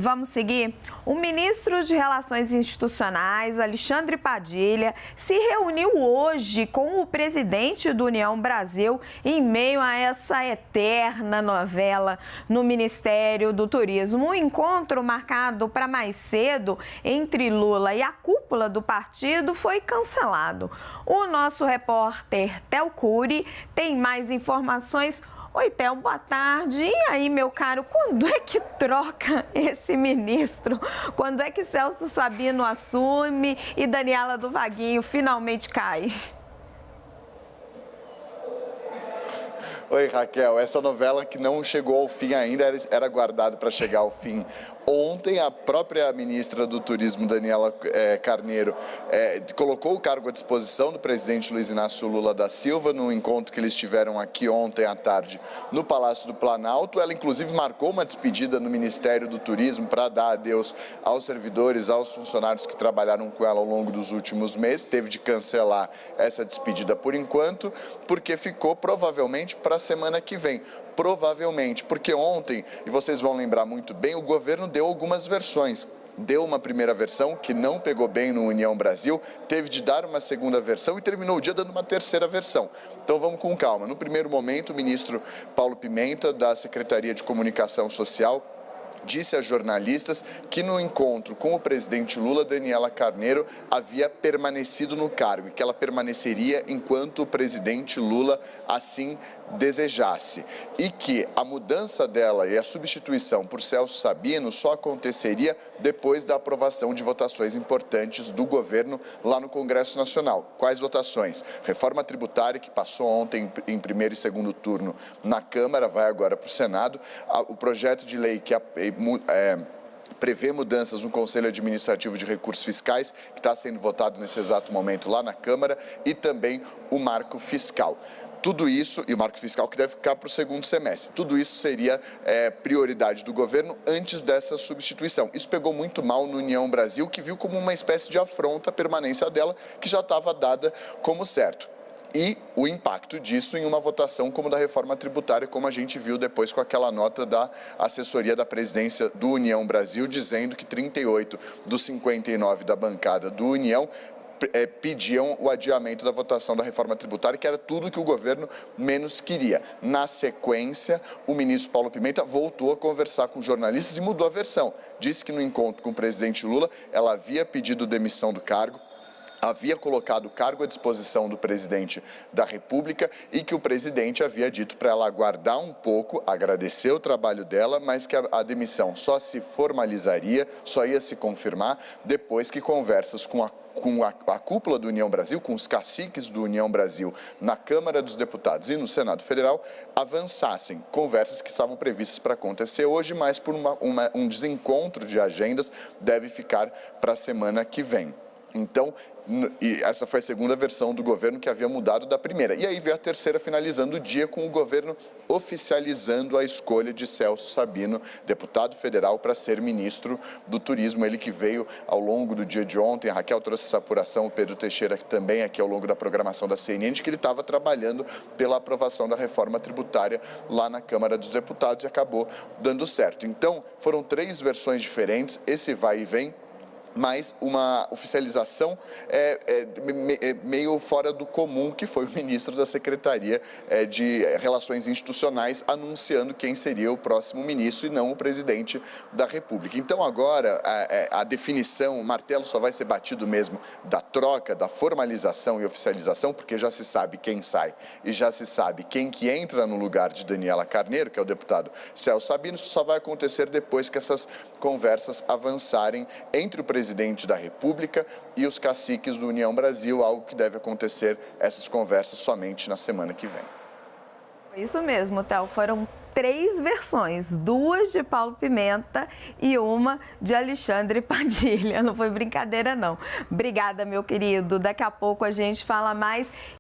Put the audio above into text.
Vamos seguir? O ministro de Relações Institucionais, Alexandre Padilha, se reuniu hoje com o presidente do União Brasil em meio a essa eterna novela no Ministério do Turismo. Um encontro marcado para mais cedo entre Lula e a cúpula do partido foi cancelado. O nosso repórter Theo Cury tem mais informações. Oi, Theo, boa tarde. E aí, meu caro, quando é que troca esse ministro? Quando é que Celso Sabino assume e Daniela do Vaguinho finalmente cai? Oi, Raquel. Essa novela que não chegou ao fim ainda era aguardada para chegar ao fim. Ontem, a própria ministra do Turismo, Daniela Carneiro, colocou o cargo à disposição do presidente Luiz Inácio Lula da Silva no encontro que eles tiveram aqui ontem à tarde no Palácio do Planalto. Ela, inclusive, marcou uma despedida no Ministério do Turismo para dar adeus aos servidores, aos funcionários que trabalharam com ela ao longo dos últimos meses. Teve de cancelar essa despedida por enquanto, porque ficou provavelmente para a semana que vem. Provavelmente, porque ontem, e vocês vão lembrar muito bem, o governo deu algumas versões. Deu uma primeira versão que não pegou bem no União Brasil, teve de dar uma segunda versão e terminou o dia dando uma terceira versão. Então vamos com calma. No primeiro momento, o ministro Paulo Pimenta, da Secretaria de Comunicação Social, disse a jornalistas que no encontro com o presidente Lula, Daniela Carneiro havia permanecido no cargo e que ela permaneceria enquanto o presidente Lula assim desejasse, e que a mudança dela e a substituição por Celso Sabino só aconteceria depois da aprovação de votações importantes do governo lá no Congresso Nacional. Quais votações? Reforma tributária, que passou ontem em primeiro e segundo turno na Câmara, vai agora para o Senado. O projeto de lei que prevê mudanças no Conselho Administrativo de Recursos Fiscais, que está sendo votado nesse exato momento lá na Câmara, e também o marco fiscal. Tudo isso, e o marco fiscal que deve ficar para o segundo semestre, tudo isso seria prioridade do governo antes dessa substituição. Isso pegou muito mal no União Brasil, que viu como uma espécie de afronta a permanência dela, que já estava dada como certo. E o impacto disso em uma votação como da reforma tributária, como a gente viu depois com aquela nota da assessoria da presidência do União Brasil, dizendo que 38 dos 59 da bancada do União pediam o adiamento da votação da reforma tributária, que era tudo que o governo menos queria. Na sequência, o ministro Paulo Pimenta voltou a conversar com jornalistas e mudou a versão. Disse que no encontro com o presidente Lula, ela havia pedido demissão do cargo, havia colocado o cargo à disposição do presidente da República e que o presidente havia dito para ela aguardar um pouco, agradecer o trabalho dela, mas que a demissão só se formalizaria, só ia se confirmar depois que conversas com a cúpula do União Brasil, com os caciques do União Brasil na Câmara dos Deputados e no Senado Federal, avançassem. Conversas que estavam previstas para acontecer hoje, mas por um desencontro de agendas deve ficar para a semana que vem. Então, essa foi a segunda versão do governo que havia mudado da primeira. E aí veio a terceira, finalizando o dia com o governo oficializando a escolha de Celso Sabino, deputado federal, para ser ministro do Turismo. Ele que veio ao longo do dia de ontem, a Raquel trouxe essa apuração, o Pedro Teixeira também aqui ao longo da programação da CNN, de que ele estava trabalhando pela aprovação da reforma tributária lá na Câmara dos Deputados e acabou dando certo. Então, foram três versões diferentes, esse vai e vem, mas uma oficialização meio fora do comum, que foi o ministro da Secretaria de Relações Institucionais anunciando quem seria o próximo ministro e não o presidente da República. Então agora a definição, o martelo só vai ser batido mesmo da troca, da formalização e oficialização, porque já se sabe quem sai e já se sabe quem que entra no lugar de Daniela Carneiro, que é o deputado Celso Sabino. Isso só vai acontecer depois que essas conversas avançarem entre o presidente da República e os caciques do União Brasil, algo que deve acontecer, essas conversas, somente na semana que vem. Isso mesmo, Theo. Foram três versões, duas de Paulo Pimenta e uma de Alexandre Padilha. Não foi brincadeira, não. Obrigada, meu querido. Daqui a pouco a gente fala mais.